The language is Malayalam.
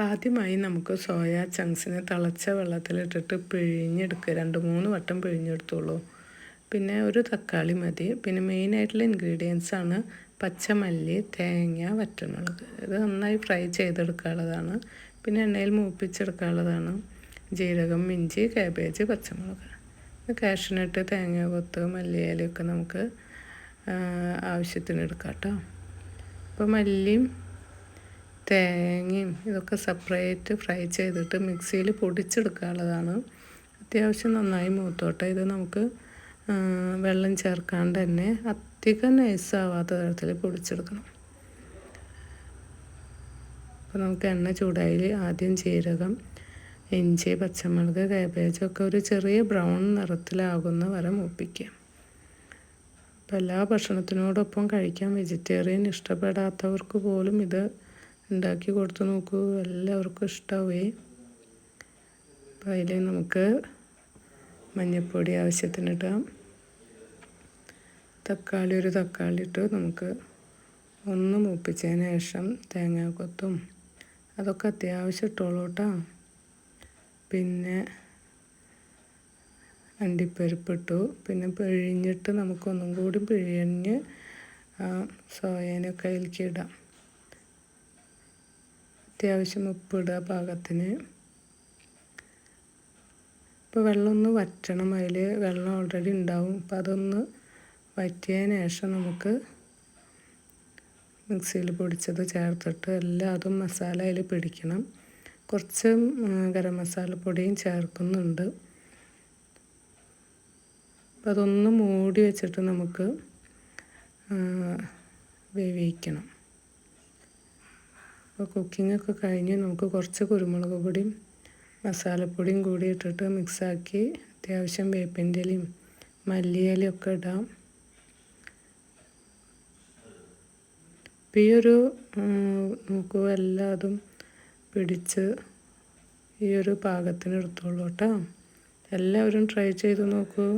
അപ്പോൾ ആദ്യമായി നമുക്ക് സോയ ചങ്ക്സിനെ തിളച്ച വെള്ളത്തിലിട്ടിട്ട് പിഴിഞ്ഞെടുക്കുക. 2-3 വട്ടം പിഴിഞ്ഞെടുത്തോളൂ. പിന്നെ ഒരു തക്കാളി മതി. പിന്നെ മെയിനായിട്ടുള്ള ഇൻഗ്രീഡിയൻസാണ് പച്ചമല്ലി, തേങ്ങ, വറ്റൽമുളക്. ഇത് നന്നായി ഫ്രൈ ചെയ്തെടുക്കാനുള്ളതാണ്. പിന്നെ എണ്ണയിൽ മൂപ്പിച്ചെടുക്കാനുള്ളതാണ്. ജീരകം, ഇഞ്ചി, കാബേജ്, പച്ചമുളക്, കാഷ്നട്ട്, തേങ്ങ കൊത്ത്, മല്ലിയിലയൊക്കെ നമുക്ക് ആവശ്യത്തിന് എടുക്കാം കേട്ടോ. അപ്പോൾ മല്ലിയും തേങ്ങയും ഇതൊക്കെ സെപ്പറേറ്റ് ഫ്രൈ ചെയ്തിട്ട് മിക്സിയിൽ പൊടിച്ചെടുക്കാനുള്ളതാണ്. അത്യാവശ്യം നന്നായി മൂത്തോട്ടെ. ഇത് നമുക്ക് വെള്ളം ചേർക്കാണ്ട് തന്നെ അധികം നൈസാവാത്ത തരത്തിൽ പൊടിച്ചെടുക്കണം. അപ്പോൾ നമുക്ക് എണ്ണ ചൂടായി ആദ്യം ജീരകം, ഇഞ്ചി, പച്ചമുളക്, കാബേജൊക്കെ ഒരു ചെറിയ ബ്രൗൺ നിറത്തിലാകുന്ന വരെ മൂപ്പിക്കുക. അപ്പോൾ എല്ലാ ഭക്ഷണത്തിനോടൊപ്പം കഴിക്കാൻ വെജിറ്റേറിയൻ ഇഷ്ടപ്പെടാത്തവർക്ക് പോലും ഇത് ഉണ്ടാക്കി കൊടുത്ത് നോക്കൂ, എല്ലാവർക്കും ഇഷ്ടമാവേ. അപ്പോൾ അതിൽ നമുക്ക് മഞ്ഞൾപ്പൊടി ആവശ്യത്തിനിടാം. ഒരു തക്കാളി ഇട്ട് നമുക്ക് ഒന്ന് മൂപ്പിച്ചതിന് ശേഷം തേങ്ങാക്കൊത്തും അതൊക്കെ അത്യാവശ്യം ഇട്ടോളൂ കേട്ടോ. പിന്നെ അണ്ടിപ്പരിപ്പിട്ടു. പിന്നെ പിഴിഞ്ഞിട്ട് നമുക്കൊന്നും കൂടി പിഴിഞ്ഞ് സോയേനൊക്കെ അതിലേക്ക് ഇടാം. അത്യാവശ്യം ഉപ്പിടുക പാകത്തിന്. ഇപ്പോൾ വെള്ളം ഒന്ന് വറ്റണം. അതിൽ വെള്ളം ഓൾറെഡി ഉണ്ടാവും. അപ്പോൾ അതൊന്ന് വറ്റിയതിന് ശേഷം നമുക്ക് മിക്സിയിൽ പൊടിച്ചത് ചേർത്തിട്ട് എല്ലാതും മസാല അതിൽ പിടിക്കണം. കുറച്ച് ഗരം മസാലപ്പൊടിയും ചേർക്കുന്നുണ്ട്. അപ്പോൾ അതൊന്ന് മൂടി വെച്ചിട്ട് നമുക്ക് വേവിക്കണം. അപ്പോൾ കുക്കിങ്ങൊക്കെ കഴിഞ്ഞ് നമുക്ക് കുറച്ച് കുരുമുളക് പൊടിയും മസാലപ്പൊടിയും കൂടി ഇട്ടിട്ട് മിക്സാക്കി അത്യാവശ്യം വേപ്പിൻ്റെ ഇലയും മല്ലിയിലയും ഒക്കെ ഇടാം. ഇപ്പോൾ ഈ ഒരു നോക്കൂ, എല്ലാതും പിടിച്ച് ഈ ഒരു പാകത്തിന് എടുത്തോളൂ കേട്ടോ. എല്ലാവരും ട്രൈ ചെയ്ത് നോക്കൂ.